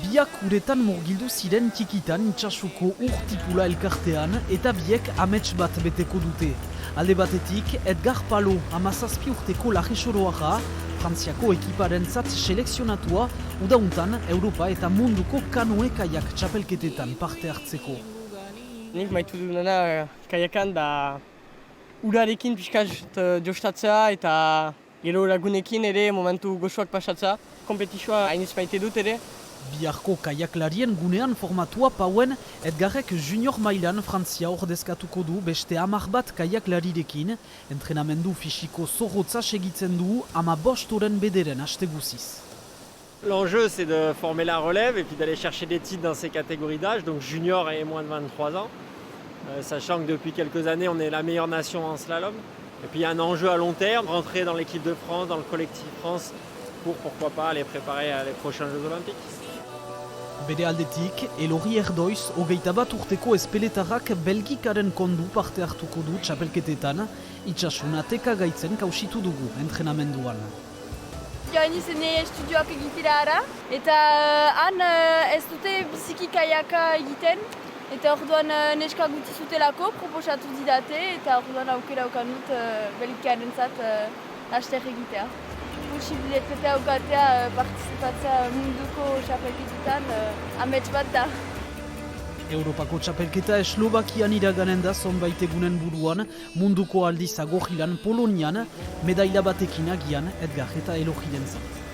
Biak uretan murgildu ziren txikitan itxasuko urtipula elkartean eta biek amets bat beteko dute. Alde batetik, Edgar Palo, 17 urteko lagisoroaga, Frantziako ekiparentzat selekzionatua, udauntan Europa eta munduko kanoe kaiak txapelketetan parte hartzeko. Nik maitu dudana kaiakan da urarekin pixkat jostatzea eta gero lagunekin ere momentu gozoak pasatzea. Kompetizioa hainiz maite dut ere. Biharko kaiaklarien gunean formatua pauen Edgarrek junior mailan Frantzia ordezkatuko du beste 10 bat kaiaklarirekin, entrenamendu fisiko zorrotza segitzen du 15 bederen haste guziz. L'enjeu, c'est de former la relève et puis d'aller chercher des titres dans ces catégories d'âge, donc junior et moins de 23 ans, sachant que depuis quelques années, on est la meilleure nation en slalom. Et puis il y a un enjeu à long terme, rentrer dans l'équipe de France, dans le collectif France, pour pourquoi pas aller préparer les prochains Jeux Olympiques. Bere aldetik, Elorri Erdoiz, 21 urteko espeletarrak Belgikaren kondu parte hartuko du txapelketetan, itxasuna teka gaitzen kausitu dugu entrenamenduan. Joan izene estudioak egitera ara, eta han ez dute biziki kaiaka egiten, eta orduan neska guti zutelako proposatu didate, eta orduan aukera aukan dut Belgikarentzat laster egitea. Posibilitatea aukatea partizipatzea munduko txapelketetan amets bat da. Europako txapelketa Eslovakian iraganen da zonbait egunen buruan, munduko aldiz Agogilan Polonian, medaila batekin agian Edgar eta Elorrirentzat.